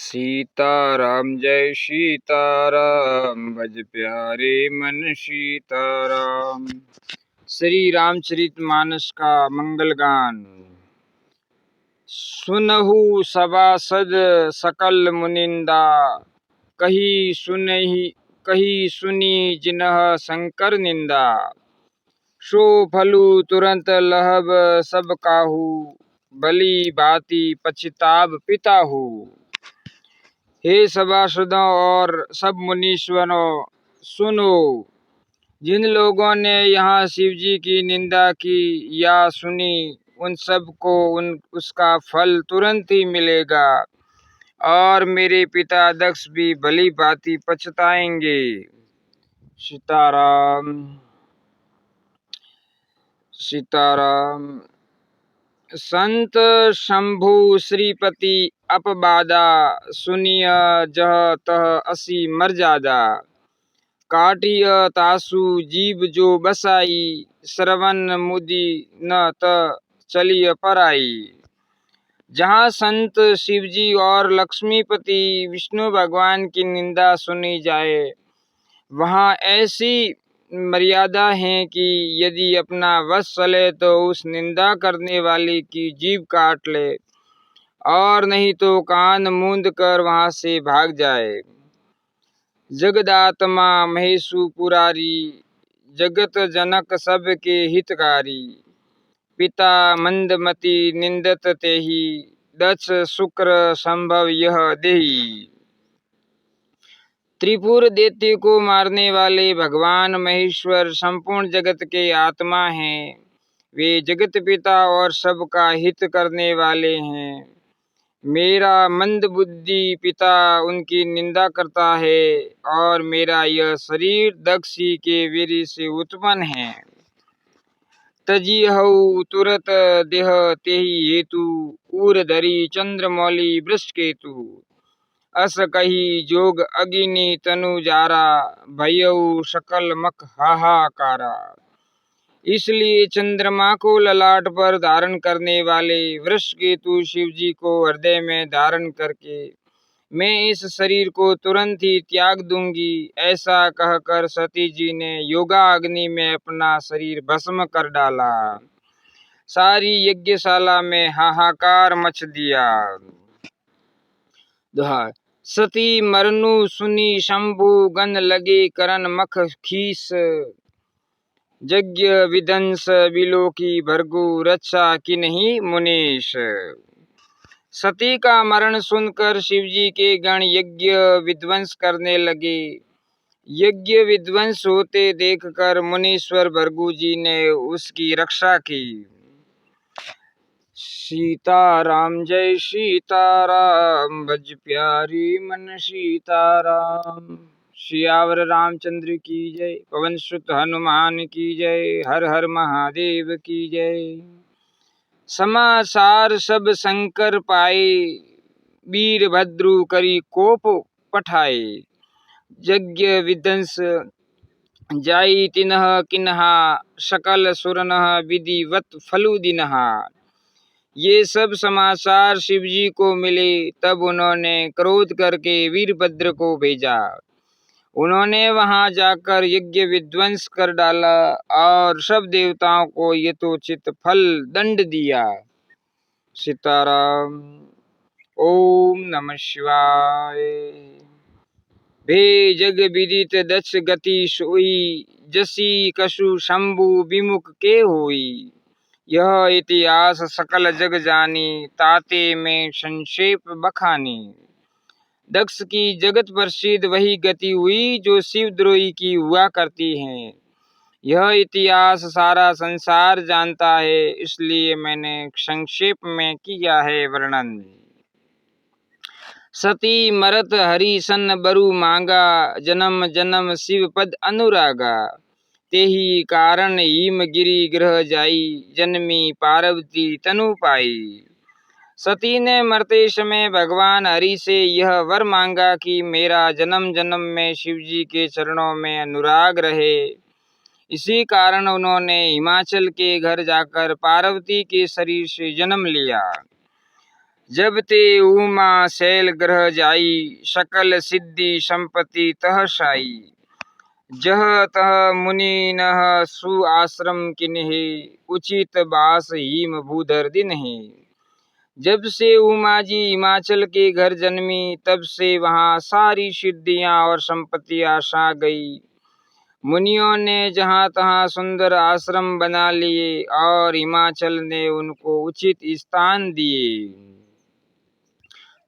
सीताराम जय सीताराम भज प्यारे मन सीताराम। श्री रामचरितमानस का मंगल गान। सुनहु सभासद सकल मुनिंदा, कही सुनी जिनह शंकर निंदा। सो फलु तुरंत लहब सब काहू, भली भांति पछताब पिताहू। हे सभासदों और सब मुनीश्वरों, सुनो। जिन लोगों ने यहाँ शिव जी की निंदा की या सुनी, उन सब को उसका फल तुरंत ही मिलेगा और मेरे पिता दक्ष भी भली भांति पछताएंगे। सीताराम सीताराम। संत शंभु श्रीपति अपबादा, सुनिय जह तह असी मर्यादा। काटिय तासु जीव जो बसाई, श्रवण मुदि न त चलिय पराई। जहाँ संत शिवजी और लक्ष्मीपति विष्णु भगवान की निंदा सुनी जाए, वहाँ ऐसी मर्यादा है कि यदि अपना वश चले तो उस निंदा करने वाले की जीभ काट ले और नहीं तो कान मूंद कर वहां से भाग जाए। जगदात्मा महेशु पुरारी, जगत जनक सबके हितकारी। पिता मंदमति निंदत तेहि, दक्ष शुक्र संभव यह देहि। त्रिपुर दैत्य को मारने वाले भगवान महेश्वर संपूर्ण जगत के आत्मा हैं। वे जगत पिता और सबका हित करने वाले हैं। मेरा मंद बुद्धि पिता उनकी निंदा करता है और मेरा यह शरीर दक्षी के वीर्य से उत्पन्न है। तजिहउ तुरत देह तेहि हेतु, उर धरी चंद्रमौली वृषकेतु। अस कही जोग अगिनि तनु जारा, भयउ सकल मख हाहाकारा। इसलिए चंद्रमा को ललाट पर धारण करने वाले वृषकेतु शिव जी को हृदय में धारण करके मैं इस शरीर को तुरंत ही त्याग दूंगी, ऐसा कहकर सती जी ने योगा अग्नि में अपना शरीर भस्म कर डाला। सारी यज्ञशाला में हाहाकार मच दिया। सती मरनु सुनी शंभु, गन लगे करन मख खीस। यज्ञ विध्वंस बिलोकी भर्गु, रक्षा किन्हि मुनीश। सती का मरण सुनकर शिवजी के गण यज्ञ विध्वंस करने लगे। यज्ञ विध्वंस होते देखकर मुनीश्वर भृगु जी ने उसकी रक्षा की। सीताराम जय सीताराम भज प्यारी मन सीताराम। सियावर रामचंद्र की जय। पवन सुत हनुमान की जय। हर हर महादेव की जय। समाचार सब शंकर पाए, वीरभद्रु करी कोप पठाए। यज्ञ विध्वंस जाई तिन्ह किन्हा, सकल सुरनह विधिवत फलु दिनहा। ये सब समाचार शिवजी को मिले, तब उन्होंने क्रोध करके वीरभद्र को भेजा। उन्होंने वहां जाकर यज्ञ विध्वंस कर डाला और सब देवताओं को यथोचित फल दंड दिया। सीताराम। ओम नमः शिवाय। भे जग विदित दक्ष गति सोई, जसी कछु शंभु विमुख के होई। यह इतिहास सकल जग जानी, ताते में संक्षेप बखानी। दक्ष की जगत प्रसिद्ध वही गति हुई जो शिवद्रोही की हुआ करती है। यह इतिहास सारा संसार जानता है, इसलिए मैंने संक्षेप में किया है वर्णन। सती मरत हरि सन बरु मांगा, जन्म जन्म शिव पद अनुरागा। तेहि कारण हिमगिरि ग्रह जाई, जन्मी पार्वती तनु पाई। सती ने मरते समय भगवान हरि से यह वर मांगा कि मेरा जन्म जन्म में शिवजी के चरणों में अनुराग रहे। इसी कारण उन्होंने हिमाचल के घर जाकर पार्वती के शरीर से जन्म लिया। जब ते उमा शैल ग्रह जाई, सकल सिद्धि संपत्ति तह साई। जह तह मुनि नह सु आश्रम किन्हे, उचित बास हिम भूधर दिन्हे। जब से उमा जी हिमाचल के घर जन्मी, तब से वहाँ सारी सिद्धियां और संपत्तियां छा गई। मुनियों ने जहाँ तहाँ सुंदर आश्रम बना लिए और हिमाचल ने उनको उचित स्थान दिए।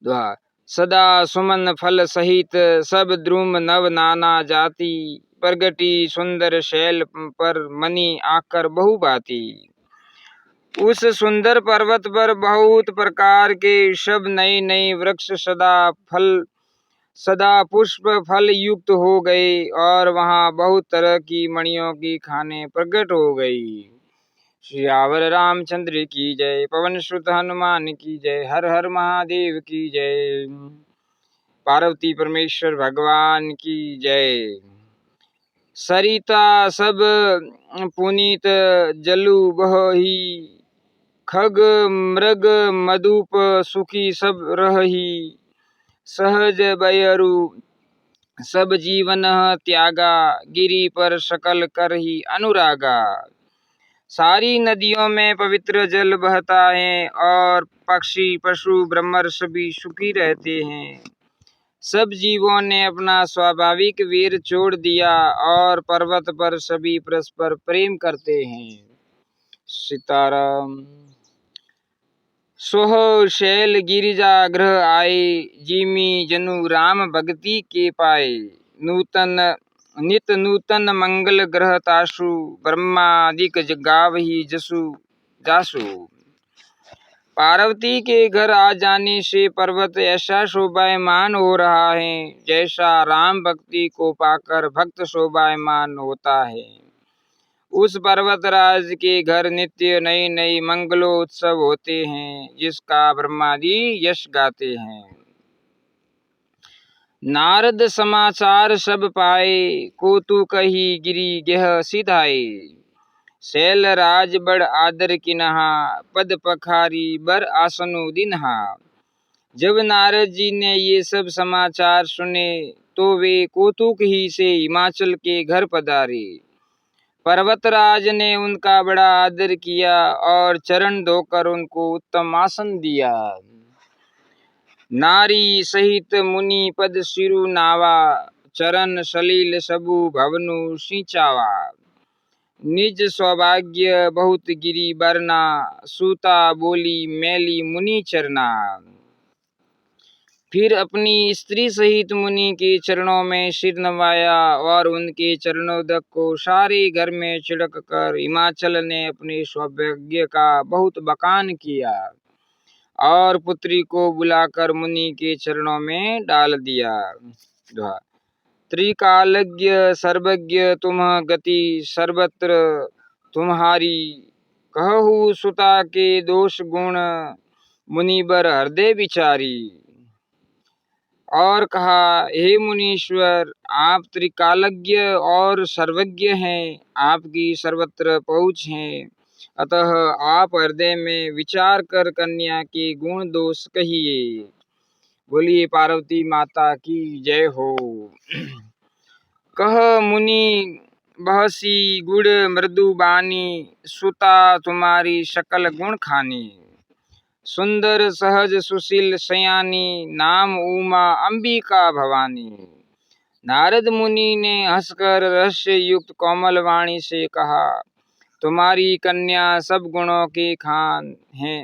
दोहा। सदा सुमन फल सहित सब द्रुम नव नाना जाति, प्रगति सुंदर शैल पर मनी आकर बहु भांति। उस सुंदर पर्वत पर बहुत प्रकार के सब नए नए वृक्ष सदा पुष्प फल युक्त हो गए और वहाँ बहुत तरह की मणियों की खाने प्रकट हो गई। श्यावर रामचंद्र की जय, पवन सुत हनुमान की जय, हर हर महादेव की जय, पार्वती परमेश्वर भगवान की जय। सरिता सब पुनीत जलु बहही, खग मृग मधुप सुखी सब रही। सहज बयरु सब जीवन त्यागा, गिरी पर सकल करही अनुरागा। सारी नदियों में पवित्र जल बहता है और पक्षी पशु ब्रह्मर्ष भी सुखी रहते हैं। सब जीवों ने अपना स्वाभाविक वीर छोड़ दिया और पर्वत पर सभी परस्पर प्रेम करते हैं। सीताराम। सोह शैल गिरिजा ग्रह आए, जिमी जनु राम भक्ति के पाए। नित नूतन मंगल ग्रह तासु, ब्रह्मादिक गावही जसु जासु। पार्वती के घर आ जाने से पर्वत ऐसा शोभायमान हो रहा है, जैसा राम भक्ति को पाकर भक्त शोभायमान होता है। उस पर्वतराज के घर नित्य नई नई मंगलोत्सव होते हैं, जिसका ब्रह्मादि यश गाते हैं। नारद समाचार सब पाए, कौतुकहि गिरि गेह सिधाए। शैल राज बड़ आदर किन्हा, पद पखारी बर आसनु दिन्हा। जब नारद जी ने ये सब समाचार सुने, तो वे कौतुक ही से हिमाचल के घर पधारे। पर्वतराज ने उनका बड़ा आदर किया और चरण धोकर उनको उत्तम आसन दिया। नारी सहित मुनि पद सिरु नावा, चरण सलील सबु भवनु सिंचावा। निज सौभाग्य बहुत गिरी बरना, सूता बोली मैली मुनि चरना। फिर अपनी स्त्री सहित मुनि के चरणों में सिर नवाया और उनके चरणोदक को सारे घर में छिड़क कर हिमाचल ने अपने सौभाग्य का बहुत बखान किया और पुत्री को बुलाकर मुनि के चरणों में डाल दिया। त्रिकालज्ञ सर्वज्ञ तुम गति सर्वत्र तुम्हारी, कहु सुता के दोष गुण मुनिबर हृदय विचारी। और कहा, हे मुनीश्वर, आप त्रिकालज्ञ और सर्वज्ञ हैं, आपकी सर्वत्र पहुँच है, अतः आप हृदय में विचार कर कन्या के गुण दोष कहिए। बोलिए पार्वती माता की जय हो। कह मुनि बहसी गुड़ मृदु बानी, सुता तुम्हारी सकल गुण खानी। सुंदर सहज सुशील सयानी, नाम उमा अंबिका भवानी। नारद मुनि ने हंसकर रहस्य युक्त कोमल वाणी से कहा, तुम्हारी कन्या सब गुणों के खान है।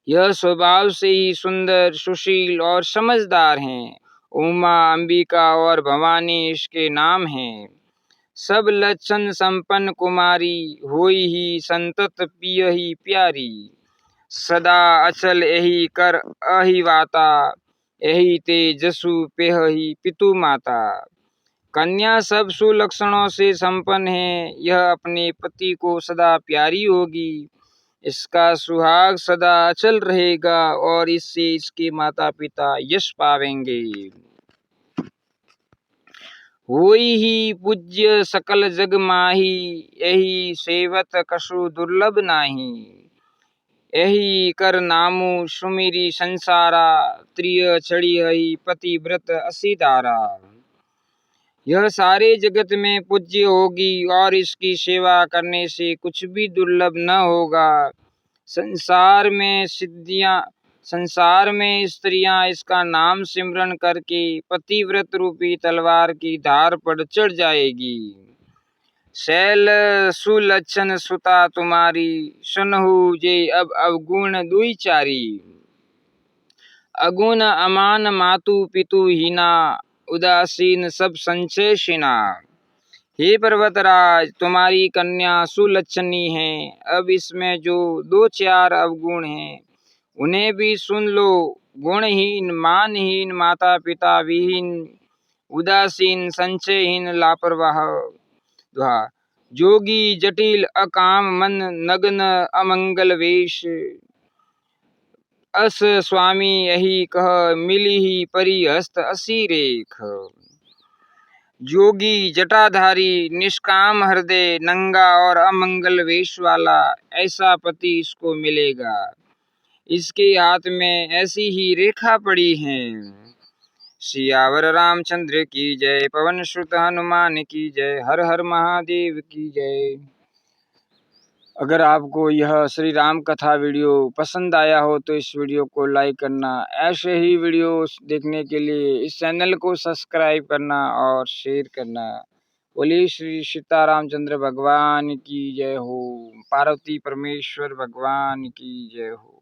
यह स्वभाव से ही सुंदर सुशील और समझदार हैं। उमा अंबिका और भवानी इसके नाम हैं। सब लक्षण संपन्न कुमारी, होई ही संतत पियहि प्यारी। सदा अचल यही कर अहिवाता, यही ते जसु पेहहि पितु माता। कन्या सब सुलक्षणों से संपन्न है, यह अपने पति को सदा प्यारी होगी। इसका सुहाग सदा अचल रहेगा और इससे इसके माता पिता यश पावेंगे। होई ही पूज्य सकल जग माही, यही सेवत कछु दुर्लभ नाही। यही कर नामु सुमिरी संसारा, त्रिय चढ़ी हई पतिव्रत असी धारा। यह सारे जगत में पूज्य होगी और इसकी सेवा करने से कुछ भी दुर्लभ न होगा। संसार में स्त्रियां इसका नाम सिमरन करके पतिव्रत रूपी तलवार की धार पर चढ़ जाएगी। शैल सुलक्षण सुता तुम्हारी, सुनहु जे अब अवगुण दुई चारी। अगुण अमान मातु पितु हीना, उदासीन सब संचय शिना। हे पर्वतराज, तुम्हारी कन्या सुलक्षणी है। अब इसमें जो दो चार अवगुण हैं उन्हें भी सुन लो। गुणहीन, मानहीन, माता पिता विहीन, उदासीन, संचयहीन, लापरवाह, जोगी, जटिल, अकाम मन, नग्न, अमंगल वेश। अस स्वामी यही कह, मिली ही परिहस्त असी रेख। जोगी, जटाधारी, निष्काम हृदय, नंगा और अमंगल वेश वाला, ऐसा पति इसको मिलेगा। इसके हाथ में ऐसी ही रेखा पड़ी है। सियावर रामचंद्र की जय, पवन सुत हनुमान की जय, हर हर महादेव की जय। अगर आपको यह श्री राम कथा वीडियो पसंद आया हो तो इस वीडियो को लाइक करना। ऐसे ही वीडियो देखने के लिए इस चैनल को सब्सक्राइब करना और शेयर करना। बोलिए श्री सीतारामचंद्र भगवान की जय हो, पार्वती परमेश्वर भगवान की जय हो।